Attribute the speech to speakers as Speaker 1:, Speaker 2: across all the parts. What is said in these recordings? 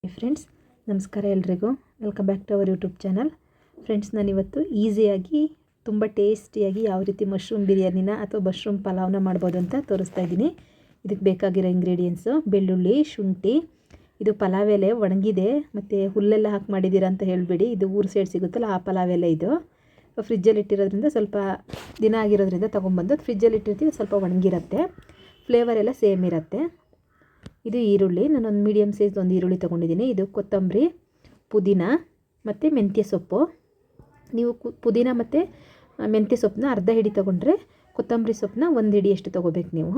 Speaker 1: Friends, ನಮಸ್ಕಾರ ಎಲ್ರಿಗೂ. Welcome back to our YouTube channel. Friends, ನಾನಿವತ್ತು ಈಸಿಯಾಗಿ ತುಂಬ ಟೇಸ್ಟಿಯಾಗಿ ಯಾವ ರೀತಿ ಮಶ್ರೂಮ್ ಬಿರಿಯಾನಿನ ಅಥವಾ ಮಶ್ರೂಮ್ ಪಲಾವ್ನ ಮಾಡ್ಬೋದು ಅಂತ ತೋರಿಸ್ತಾ ಇದ್ದೀನಿ. ಇದಕ್ಕೆ ಬೇಕಾಗಿರೋ ಇಂಗ್ರೀಡಿಯೆಂಟ್ಸು: ಬೆಳ್ಳುಳ್ಳಿ, ಶುಂಠಿ, ಇದು ಪಲಾವ್ ಎಲೆ ಒಣಗಿದೆ ಮತ್ತು ಹುಲ್ಲೆಲ್ಲ ಹಾಕಿ ಮಾಡಿದ್ದೀರಾ ಅಂತ ಹೇಳಬೇಡಿ, ಇದು ಊರು ಸೈಡ್ ಸಿಗುತ್ತಲ್ಲ ಆ ಪಲಾವ್ ಎಲೆ. ಇದು ಫ್ರಿಜ್ಜಲ್ಲಿ ಇಟ್ಟಿರೋದ್ರಿಂದ ಸ್ವಲ್ಪ ದಿನ ಆಗಿರೋದ್ರಿಂದ ತೊಗೊಂಬಂದು ಫ್ರಿಜ್ಜಲ್ಲಿ ಇಟ್ಟಿರ್ತೀವಿ, ಸ್ವಲ್ಪ ಒಣಗಿರುತ್ತೆ, ಫ್ಲೇವರ್ ಎಲ್ಲ ಸೇಮ್ ಇರುತ್ತೆ. ಇದು ಈರುಳ್ಳಿ, ನಾನೊಂದು ಮೀಡಿಯಮ್ ಸೈಜ್ ಒಂದು ಈರುಳ್ಳಿ ತೊಗೊಂಡಿದ್ದೀನಿ. ಇದು ಕೊತ್ತಂಬರಿ, ಪುದೀನ ಮತ್ತು ಮೆಂತ್ಯ ಸೊಪ್ಪು. ನೀವು ಪುದೀನ ಮತ್ತು ಮೆಂತ್ಯ ಸೊಪ್ಪನ್ನ ಅರ್ಧ ಹಿಡಿ ತೊಗೊಂಡ್ರೆ ಕೊತ್ತಂಬರಿ ಸೊಪ್ಪನ್ನ ಒಂದು ಹಿಡಿಯಷ್ಟು ತೊಗೋಬೇಕು ನೀವು.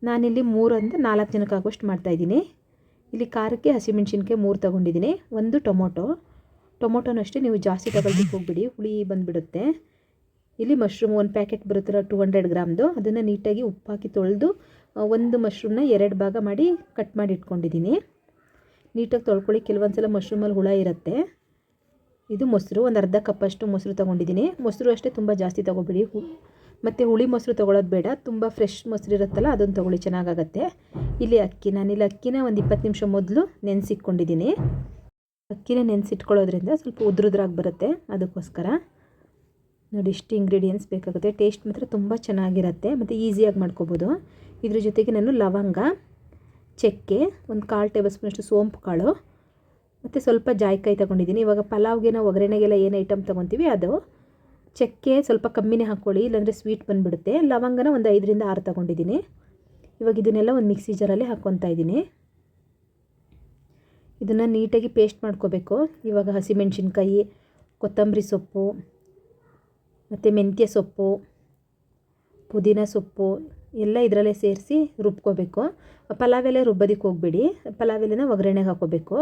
Speaker 1: ನಾನಿಲ್ಲಿ 3-4 ಜನಕ್ಕಾಗುವಷ್ಟು ಮಾಡ್ತಾಯಿದ್ದೀನಿ. ಇಲ್ಲಿ ಖಾರಕ್ಕೆ ಹಸಿಮೆಣ್ಸಿನ್ಕಾಯಿ 3 ತೊಗೊಂಡಿದ್ದೀನಿ. ಒಂದು ಟೊಮೊಟೊನೂ ಅಷ್ಟೇ ನೀವು ಜಾಸ್ತಿ ತಗೊಳ್ಲಿಕ್ಕೆ ಹೋಗ್ಬಿಡಿ, ಹುಳಿ ಬಂದುಬಿಡುತ್ತೆ. ಇಲ್ಲಿ ಮಶ್ರೂಮ್ ಒಂದು ಪ್ಯಾಕೆಟ್ ಬರುತ್ತಲ್ಲ 200 ಗ್ರಾಮ್ದು, ಅದನ್ನು ನೀಟಾಗಿ ಉಪ್ಪು ಹಾಕಿ ತೊಳೆದು ಒಂದು ಮಶ್ರೂಮ್ನ 2 ಭಾಗ ಮಾಡಿ ಕಟ್ ಮಾಡಿ ಇಟ್ಕೊಂಡಿದ್ದೀನಿ. ನೀಟಾಗಿ ತೊಳ್ಕೊಳ್ಳಿ, ಕೆಲವೊಂದು ಸಲ ಮಶ್ರೂಮಲ್ಲಿ ಹುಳ ಇರುತ್ತೆ. ಇದು ಮೊಸರು, ಒಂದು ಅರ್ಧ ಕಪ್ಪಷ್ಟು ಮೊಸರು ತೊಗೊಂಡಿದ್ದೀನಿ. ಮೊಸರು ಅಷ್ಟೇ ತುಂಬ ಜಾಸ್ತಿ ತೊಗೊಬೇಡಿ, ಮತ್ತು ಹುಳಿ ಮೊಸರು ತೊಗೊಳ್ಳೋದು ಬೇಡ, ತುಂಬ ಫ್ರೆಶ್ ಮೊಸರು ಇರುತ್ತಲ್ಲ ಅದನ್ನು ತೊಗೊಳ್ಳಿ, ಚೆನ್ನಾಗಾಗತ್ತೆ. ಇಲ್ಲಿ ಅಕ್ಕಿ, ನಾನಿಲ್ಲಿ ಅಕ್ಕಿನ ಒಂದು 20 ನಿಮಿಷ ಮೊದಲು ನೆನೆಸಿಟ್ಕೊಂಡಿದ್ದೀನಿ. ಅಕ್ಕಿನ ನೆನೆಸಿಟ್ಕೊಳ್ಳೋದ್ರಿಂದ ಸ್ವಲ್ಪ ಉದ್ರುದ್ರಾಗಿ ಬರುತ್ತೆ, ಅದಕ್ಕೋಸ್ಕರ. ನೋಡಿ, ಇಷ್ಟು ಇಂಗ್ರೀಡಿಯೆಂಟ್ಸ್ ಬೇಕಾಗುತ್ತೆ. ಟೇಸ್ಟ್ ಮಾತ್ರ ತುಂಬ ಚೆನ್ನಾಗಿರುತ್ತೆ ಮತ್ತು ಈಸಿಯಾಗಿ ಮಾಡ್ಕೋಬೋದು. ಇದ್ರ ಜೊತೆಗೆ ನಾನು ಲವಂಗ, ಚಕ್ಕೆ, ಒಂದು 1/4 ಟೇಬಲ್ ಸ್ಪೂನಷ್ಟು ಸೋಂಪು ಕಾಳು ಮತ್ತು ಸ್ವಲ್ಪ ಜಾಯಿಕಾಯಿ ತೊಗೊಂಡಿದ್ದೀನಿ. ಇವಾಗ ಪಲಾವ್ಗೆ ನಾವು ಒಗ್ಗರಣೆಗೆಲ್ಲ ಏನು ಐಟಮ್ ತೊಗೊತೀವಿ ಅದು. ಚಕ್ಕೆ ಸ್ವಲ್ಪ ಕಮ್ಮಿನೇ ಹಾಕ್ಕೊಳ್ಳಿ, ಇಲ್ಲಾಂದರೆ ಸ್ವೀಟ್ ಬಂದುಬಿಡುತ್ತೆ. ಲವಂಗನ ಒಂದು 5-6 ತೊಗೊಂಡಿದ್ದೀನಿ. ಇವಾಗ ಇದನ್ನೆಲ್ಲ ಒಂದು ಮಿಕ್ಸಿ ಜಾರಲ್ಲಿ ಹಾಕ್ಕೊತಾ ಇದ್ದೀನಿ. ಇದನ್ನು ನೀಟಾಗಿ ಪೇಸ್ಟ್ ಮಾಡ್ಕೋಬೇಕು. ಇವಾಗ ಹಸಿಮೆಣ್ಸಿನ್ಕಾಯಿ, ಕೊತ್ತಂಬರಿ ಸೊಪ್ಪು ಮತ್ತು ಮೆಂತ್ಯ ಸೊಪ್ಪು, ಪುದೀನ ಸೊಪ್ಪು ಎಲ್ಲ ಇದರಲ್ಲೇ ಸೇರಿಸಿ ರುಬ್ಕೋಬೇಕು. ಪಲಾವ್ ಎಲೆ ರುಬ್ಬೋದಕ್ಕೆ ಹೋಗಬೇಡಿ, ಪಲಾವ್ ಎಲೆನ ಒಗ್ಗರಣೆಗೆ ಹಾಕ್ಕೋಬೇಕು.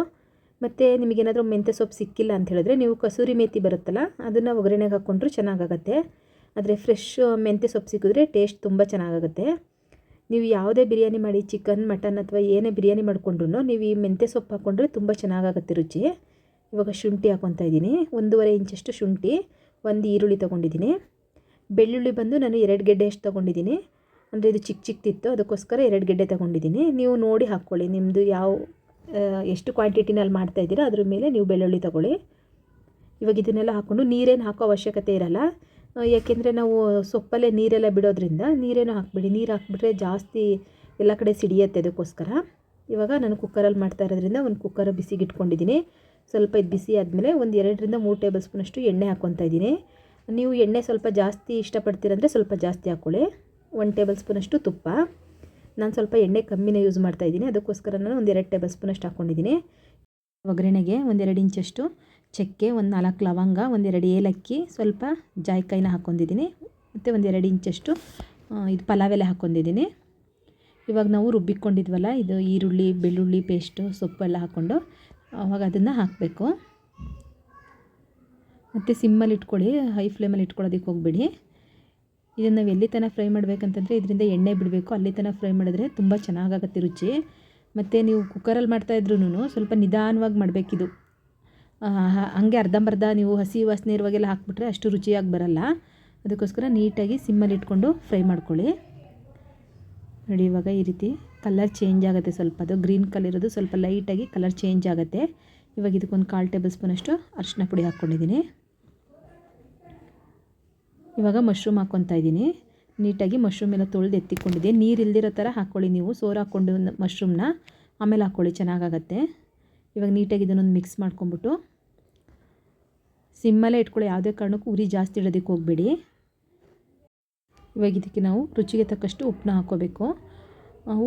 Speaker 1: ಮತ್ತು ನಿಮಗೇನಾದರೂ ಮೆಂತ್ಯ ಸೊಪ್ಪು ಸಿಕ್ಕಿಲ್ಲ ಅಂತ ಹೇಳಿದ್ರೆ ನೀವು ಕಸೂರಿ ಮೇಥಿ ಬರುತ್ತಲ್ಲ ಅದನ್ನು ಒಗ್ಗರಣೆಗೆ ಹಾಕ್ಕೊಂಡ್ರೂ ಚೆನ್ನಾಗಾಗುತ್ತೆ. ಆದರೆ ಫ್ರೆಶ್ ಮೆಂತ್ಯ ಸೊಪ್ಪು ಸಿಕ್ಕಿದ್ರೆ ಟೇಸ್ಟ್ ತುಂಬ ಚೆನ್ನಾಗಾಗುತ್ತೆ. ನೀವು ಯಾವುದೇ ಬಿರಿಯಾನಿ ಮಾಡಿ, ಚಿಕನ್, ಮಟನ್ ಅಥವಾ ಏನೇ ಬಿರಿಯಾನಿ ಮಾಡಿಕೊಂಡ್ರು ನೀವು ಈ ಮೆಂತ್ಯ ಸೊಪ್ಪು ಹಾಕ್ಕೊಂಡ್ರೆ ತುಂಬ ಚೆನ್ನಾಗಾಗುತ್ತೆ ರುಚಿ. ಇವಾಗ ಶುಂಠಿ ಹಾಕ್ಕೊತಾ ಇದ್ದೀನಿ, 1.5 ಇಂಚಷ್ಟು ಶುಂಠಿ, ಒಂದು ಈರುಳ್ಳಿ ತೊಗೊಂಡಿದ್ದೀನಿ. ಬೆಳ್ಳುಳ್ಳಿ ಬಂದು ನಾನು 2 ಗೆಡ್ಡೆ ಅಷ್ಟು ತೊಗೊಂಡಿದ್ದೀನಿ, ಅಂದರೆ ಇದು ಚಿಕ್ಕದಿತ್ತು ಅದಕ್ಕೋಸ್ಕರ 2 ಗೆಡ್ಡೆ ತೊಗೊಂಡಿದ್ದೀನಿ. ನೀವು ನೋಡಿ ಹಾಕ್ಕೊಳ್ಳಿ, ನಿಮ್ಮದು ಎಷ್ಟು ಕ್ವಾಂಟಿಟಿನಲ್ಲಿ ಮಾಡ್ತಾಯಿದ್ದೀರಾ ಅದ್ರ ಮೇಲೆ ನೀವು ಬೆಳ್ಳುಳ್ಳಿ ತೊಗೊಳ್ಳಿ. ಇವಾಗ ಇದನ್ನೆಲ್ಲ ಹಾಕ್ಕೊಂಡು ನೀರೇನು ಹಾಕೋ ಅವಶ್ಯಕತೆ ಇರಲ್ಲ, ಯಾಕೆಂದರೆ ನಾವು ಸೊಪ್ಪಲ್ಲೇ ನೀರೆಲ್ಲ ಬಿಡೋದ್ರಿಂದ ನೀರೇನು ಹಾಕ್ಬಿಡಿ. ನೀರು ಹಾಕ್ಬಿಟ್ರೆ ಜಾಸ್ತಿ ಎಲ್ಲ ಕಡೆ ಸಿಡಿಯುತ್ತೆ, ಅದಕ್ಕೋಸ್ಕರ. ಇವಾಗ ನಾನು ಕುಕ್ಕರಲ್ಲಿ ಮಾಡ್ತಾ ಇರೋದ್ರಿಂದ ಒಂದು ಕುಕ್ಕರ್ ಬಿಸಿಗೆ ಇಟ್ಕೊಂಡಿದ್ದೀನಿ. ಸ್ವಲ್ಪ ಇದು ಬಿಸಿ ಆದಮೇಲೆ ಒಂದು 2-3 ಟೇಬಲ್ ಸ್ಪೂನಷ್ಟು ಎಣ್ಣೆ ಹಾಕ್ಕೊತಾ ಇದ್ದೀನಿ. ನೀವು ಎಣ್ಣೆ ಸ್ವಲ್ಪ ಜಾಸ್ತಿ ಇಷ್ಟಪಡ್ತೀರಂದರೆ ಸ್ವಲ್ಪ ಜಾಸ್ತಿ ಹಾಕ್ಕೊಳ್ಳಿ. 1 ಟೇಬಲ್ ಸ್ಪೂನಷ್ಟು ತುಪ್ಪ. ನಾನು ಸ್ವಲ್ಪ ಎಣ್ಣೆ ಕಮ್ಮಿನೇ ಯೂಸ್ ಮಾಡ್ತಾಯಿದ್ದೀನಿ, ಅದಕ್ಕೋಸ್ಕರ ನಾನು ಒಂದು 2 ಟೇಬಲ್ ಸ್ಪೂನಷ್ಟು ಹಾಕ್ಕೊಂಡಿದ್ದೀನಿ. ಒಗ್ಗರಣೆಗೆ ಒಂದು 2 ಇಂಚಷ್ಟು ಚಕ್ಕೆ, ಒಂದು 4 ಲವಂಗ, ಒಂದು 2 ಏಲಕ್ಕಿ, ಸ್ವಲ್ಪ ಜಾಯಿಕಾಯಿನ ಹಾಕ್ಕೊಂಡಿದ್ದೀನಿ ಮತ್ತು ಒಂದು 2 ಇಂಚಷ್ಟು ಇದು ಪಲಾವ್ ಎಲೆ ಹಾಕ್ಕೊಂಡಿದ್ದೀನಿ. ಇವಾಗ ನಾವು ರುಬ್ಬಿಕೊಂಡಿದ್ವಲ್ಲ, ಇದು ಈರುಳ್ಳಿ, ಬೆಳ್ಳುಳ್ಳಿ ಪೇಸ್ಟು, ಸೊಪ್ಪೆಲ್ಲ ಹಾಕ್ಕೊಂಡು ಆವಾಗ ಅದನ್ನು ಹಾಕಬೇಕು. ಮತ್ತು ಸಿಮ್ಮಲ್ಲಿ ಇಟ್ಕೊಳ್ಳಿ, ಹೈ ಫ್ಲೇಮಲ್ಲಿ ಇಟ್ಕೊಳ್ಳೋದಕ್ಕೆ ಹೋಗಬೇಡಿ. ಇದನ್ನು ನಾವು ಎಲ್ಲಿ ತನಕ ಫ್ರೈ ಮಾಡಬೇಕಂತಂದರೆ ಇದರಿಂದ ಎಣ್ಣೆ ಬಿಡಬೇಕು, ಅಲ್ಲಿ ತನಕ ಫ್ರೈ ಮಾಡಿದ್ರೆ ತುಂಬ ಚೆನ್ನಾಗಾಗುತ್ತೆ ರುಚಿ. ಮತ್ತು ನೀವು ಕುಕ್ಕರಲ್ಲಿ ಮಾಡ್ತಾಯಿದ್ರೂ ಸ್ವಲ್ಪ ನಿಧಾನವಾಗಿ ಮಾಡಬೇಕಿದು, ಹಾಗೆ ಅರ್ಧಂಬರ್ಧ ನೀವು ಹಸಿ ವಾಸನೆ ಇರುವಾಗೆಲ್ಲ ಹಾಕ್ಬಿಟ್ರೆ ಅಷ್ಟು ರುಚಿಯಾಗಿ ಬರಲ್ಲ. ಅದಕ್ಕೋಸ್ಕರ ನೀಟಾಗಿ ಸಿಮ್ಮಲ್ಲಿ ಇಟ್ಕೊಂಡು ಫ್ರೈ ಮಾಡ್ಕೊಳ್ಳಿ. ನೋಡಿ, ಇವಾಗ ಈ ರೀತಿ ಕಲರ್ ಚೇಂಜ್ ಆಗುತ್ತೆ, ಸ್ವಲ್ಪ ಅದು ಗ್ರೀನ್ ಕಲರ್ ಇರೋದು ಸ್ವಲ್ಪ ಲೈಟಾಗಿ ಕಲರ್ ಚೇಂಜ್ ಆಗುತ್ತೆ. ಇವಾಗ ಇದಕ್ಕೊಂದು 1/4 ಟೇಬಲ್ ಸ್ಪೂನಷ್ಟು ಅರಿಶಿನ ಪುಡಿ ಹಾಕ್ಕೊಂಡಿದ್ದೀನಿ. ಇವಾಗ ಮಶ್ರೂಮ್ ಹಾಕ್ಕೊತಾ ಇದ್ದೀನಿ. ನೀಟಾಗಿ ಮಶ್ರೂಮ್ ಎಲ್ಲ ತೊಳೆದು ಎತ್ತಿಕೊಂಡಿದ್ದೆ, ನೀರು ಇಲ್ದಿರೋ ಥರ ಹಾಕ್ಕೊಳ್ಳಿ. ನೀವು ಸೋರು ಹಾಕ್ಕೊಂಡು ಮಶ್ರೂಮ್ನ ಆಮೇಲೆ ಹಾಕ್ಕೊಳ್ಳಿ, ಚೆನ್ನಾಗಾಗತ್ತೆ. ಇವಾಗ ನೀಟಾಗಿ ಇದನ್ನೊಂದು ಮಿಕ್ಸ್ ಮಾಡ್ಕೊಂಬಿಟ್ಟು ಸಿಮ್ಮಲ್ಲೇ ಇಟ್ಕೊಳ್ಳಿ, ಯಾವುದೇ ಕಾರಣಕ್ಕೂ ಉರಿ ಜಾಸ್ತಿ ಇಡೋದಕ್ಕೆ ಹೋಗಬೇಡಿ. ಇವಾಗ ಇದಕ್ಕೆ ನಾವು ರುಚಿಗೆ ತಕ್ಕಷ್ಟು ಉಪ್ಪನ್ನ ಹಾಕ್ಕೋಬೇಕು.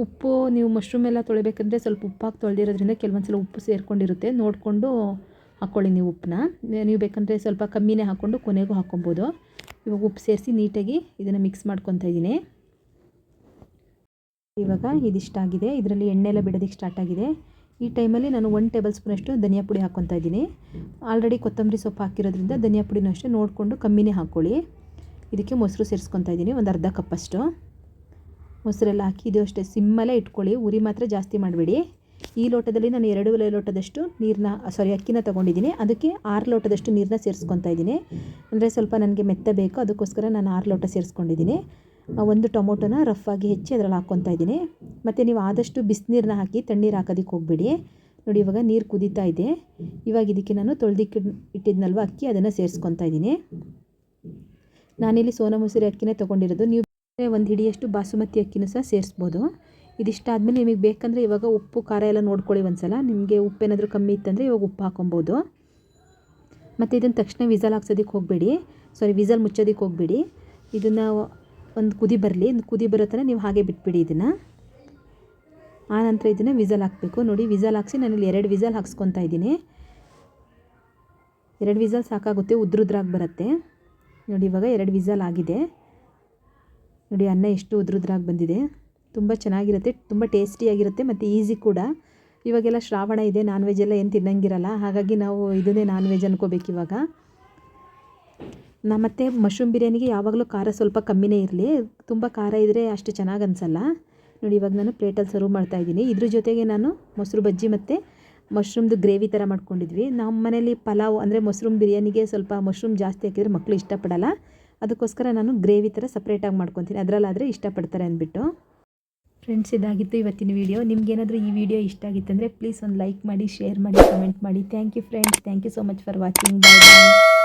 Speaker 1: ಉಪ್ಪು ನೀವು ಮಶ್ರೂಮ್ ಎಲ್ಲ ತೊಳಿಬೇಕಂದ್ರೆ ಸ್ವಲ್ಪ ಉಪ್ಪು ಹಾಕಿ ತೊಳೆದಿರೋದ್ರಿಂದ ಕೆಲವೊಂದು ಸಲ ಉಪ್ಪು ಸೇರಿಕೊಂಡಿರುತ್ತೆ, ನೋಡಿಕೊಂಡು ಹಾಕ್ಕೊಳ್ಳಿ ನೀವು ಉಪ್ಪನ್ನ. ನೀವು ಬೇಕಂದರೆ ಸ್ವಲ್ಪ ಕಮ್ಮಿನೇ ಹಾಕ್ಕೊಂಡು ಕೊನೆಗೂ ಹಾಕ್ಕೊಬೋದು. ಇವಾಗ ಉಪ್ಪು ಸೇರಿಸಿ ನೀಟಾಗಿ ಇದನ್ನು ಮಿಕ್ಸ್ ಮಾಡ್ಕೊತಾ ಇದ್ದೀನಿ. ಇವಾಗ ಇದಿಷ್ಟಾಗಿದೆ, ಇದರಲ್ಲಿ ಎಣ್ಣೆ ಎಲ್ಲ ಬಿಡೋದಕ್ಕೆ ಸ್ಟಾರ್ಟ್ ಆಗಿದೆ. ಈ ಟೈಮಲ್ಲಿ ನಾನು 1 ಟೇಬಲ್ ಸ್ಪೂನಷ್ಟು ಧನಿಯಾ ಪುಡಿ ಹಾಕ್ಕೊತಾ ಇದ್ದೀನಿ. ಆಲ್ರೆಡಿ ಕೊತ್ತಂಬರಿ ಸೊಪ್ಪು ಹಾಕಿರೋದ್ರಿಂದ ಧನಿಯಾ ಪುಡಿನೂ ಅಷ್ಟೇ ನೋಡಿಕೊಂಡು ಕಮ್ಮಿನೇ ಹಾಕ್ಕೊಳ್ಳಿ. ಇದಕ್ಕೆ ಮೊಸರು ಸೇರಿಸ್ಕೊತಾ ಇದ್ದೀನಿ, ಒಂದು ಅರ್ಧ ಕಪ್ಪಷ್ಟು ಮೊಸರೆಲ್ಲ ಹಾಕಿ ಇದು ಅಷ್ಟೇ ಸಿಮ್ಮಲ್ಲೇ ಇಟ್ಕೊಳ್ಳಿ, ಉರಿ ಮಾತ್ರ ಜಾಸ್ತಿ ಮಾಡಬೇಡಿ. ಈ ಲೋಟದಲ್ಲಿ ನಾನು 2 ಲೋಟದಷ್ಟು ಅಕ್ಕಿನ ತೊಗೊಂಡಿದ್ದೀನಿ, ಅದಕ್ಕೆ 6 ಲೋಟದಷ್ಟು ನೀರನ್ನ ಸೇರಿಸ್ಕೊತಾ ಇದ್ದೀನಿ. ಅಂದರೆ ಸ್ವಲ್ಪ ನನಗೆ ಮೆತ್ತ ಬೇಕು, ಅದಕ್ಕೋಸ್ಕರ ನಾನು 6 ಲೋಟ ಸೇರಿಸ್ಕೊಂಡಿದ್ದೀನಿ. ಒಂದು ಟೊಮೊಟೊನ ರಫಾಗಿ ಹೆಚ್ಚಿ ಅದರಲ್ಲಿ ಹಾಕ್ಕೊತಾ ಇದ್ದೀನಿ. ಮತ್ತು ನೀವು ಆದಷ್ಟು ಬಿಸಿನೀರನ್ನ ಹಾಕಿ ತಣ್ಣೀರು ಹಾಕೋದಕ್ಕೆ ಹೋಗಬೇಡಿ. ನೋಡಿ ಇವಾಗ ನೀರು ಕುದೀತಾ ಇದೆ. ಇವಾಗ ಇದಕ್ಕೆ ನಾನು ಇಟ್ಟಿದ್ನಲ್ವ ಅಕ್ಕಿ ಅದನ್ನು ಸೇರಿಸ್ಕೊತಾ ಇದ್ದೀನಿ. ನಾನಿಲ್ಲಿ ಸೋನಾ ಮಸೂರಿ ಅಕ್ಕಿನೇ ತೊಗೊಂಡಿರೋದು. ನೀವು ಒಂದು ಹಿಡಿಯಷ್ಟು ಬಾಸುಮತಿ ಅಕ್ಕಿನೂ ಸಹ ಸೇರಿಸ್ಬೋದು. ಇದಿಷ್ಟಾದಮೇಲೆ ನಿಮಗೆ ಬೇಕಂದರೆ ಇವಾಗ ಉಪ್ಪು ಖಾರ ಎಲ್ಲ ನೋಡ್ಕೊಳ್ಳಿ ಒಂದ್ಸಲ. ನಿಮಗೆ ಉಪ್ಪೇನಾದರೂ ಕಮ್ಮಿ ಇತ್ತಂದರೆ ಇವಾಗ ಉಪ್ಪು ಹಾಕೊಬೋದು. ಮತ್ತು ಇದನ್ನು ತಕ್ಷಣ ವಿಸಲ್ ಹಾಕ್ಸೋದಕ್ಕೆ ಹೋಗಬೇಡಿ, ವಿಸಲ್ ಮುಚ್ಚೋದಕ್ಕೆ ಹೋಗಬೇಡಿ. ಇದನ್ನು ಒಂದು ಕುದಿ ಬರಲಿ, ಕುದಿ ಬರೋ ಥರ ನೀವು ಹಾಗೆ ಬಿಟ್ಬಿಡಿ ಇದನ್ನು. ಆನಂತರ ಇದನ್ನು ವಿಸಲ್ ಹಾಕಬೇಕು. ನೋಡಿ ವಿಸಲ್ ಹಾಕ್ಸಿ ನಾನಿಲ್ಲಿ 2 ವಿಸಲ್ ಹಾಕ್ಸ್ಕೊತಾ ಇದ್ದೀನಿ. 2 ವಿಸಲ್ ಸಾಕಾಗುತ್ತೆ, ಉದ್ರುದ್ರಾಗಿ ಬರುತ್ತೆ. ನೋಡಿ ಇವಾಗ 2 ವಿಸಲ್ ಆಗಿದೆ. ನೋಡಿ ಅನ್ನ ಎಷ್ಟು ಉದ್ರುದ್ರಾಗಿ ಬಂದಿದೆ. ತುಂಬ ಚೆನ್ನಾಗಿರುತ್ತೆ, ತುಂಬ ಟೇಸ್ಟಿಯಾಗಿರುತ್ತೆ ಮತ್ತು ಈಸಿ ಕೂಡ. ಇವಾಗೆಲ್ಲ ಶ್ರಾವಣ ಇದೆ, ನಾನ್ ವೆಜ್ ಎಲ್ಲ ಏನು ತಿನ್ನಂಗಿರಲ್ಲ, ಹಾಗಾಗಿ ನಾವು ಇದನ್ನೇ ನಾನ್ ವೆಜ್ ಅನ್ಕೋಬೇಕು ಇವಾಗ. ಮತ್ತು ಮಶ್ರೂಮ್ ಬಿರಿಯಾನಿಗೆ ಯಾವಾಗಲೂ ಖಾರ ಸ್ವಲ್ಪ ಕಮ್ಮಿನೇ ಇರಲಿ, ತುಂಬ ಖಾರ ಇದ್ದರೆ ಅಷ್ಟು ಚೆನ್ನಾಗಿ ಅನಿಸಲ್ಲ. ನೋಡಿ ಇವಾಗ ನಾನು ಪ್ಲೇಟಲ್ಲಿ ಸರ್ವ್ ಮಾಡ್ತಾಯಿದ್ದೀನಿ. ಇದ್ರ ಜೊತೆಗೆ ನಾನು ಮೊಸರು ಬಜ್ಜಿ ಮತ್ತು ಮಶ್ರೂಮ್ದು ಗ್ರೇವಿ ಥರ ಮಾಡ್ಕೊಂಡಿದ್ವಿ. ನಮ್ಮ ಮನೇಲಿ ಪಲಾವ್ ಅಂದರೆ ಮಶ್ರೂಮ್ ಬಿರಿಯಾನಿಗೆ ಸ್ವಲ್ಪ ಮಶ್ರೂಮ್ ಜಾಸ್ತಿ ಹಾಕಿದರೆ ಮಕ್ಕಳು ಇಷ್ಟಪಡಲ್ಲ, ಅದಕ್ಕೋಸ್ಕರ ನಾನು ಗ್ರೇವಿ ಥರ ಸಪ್ರೇಟಾಗಿ ಮಾಡ್ಕೊತೀನಿ, ಅದರಲ್ಲಾದರೆ ಇಷ್ಟಪಡ್ತಾರೆ ಅಂದ್ಬಿಟ್ಟು. ಫ್ರೆಂಡ್ಸ್, ಇದಾಗಿತ್ತು ಇವತ್ತಿನ ವಿಡಿಯೋ. ನಿಮ್ಗೇನಾದರೂ ಈ ವಿಡಿಯೋ ಇಷ್ಟ ಆಗಿತ್ತಂದರೆ ಪ್ಲೀಸ್ ಒಂದು ಲೈಕ್ ಮಾಡಿ, ಶೇರ್ ಮಾಡಿ, ಕಮೆಂಟ್ ಮಾಡಿ. Thank you friends, thank you so much for watching. Bye bye.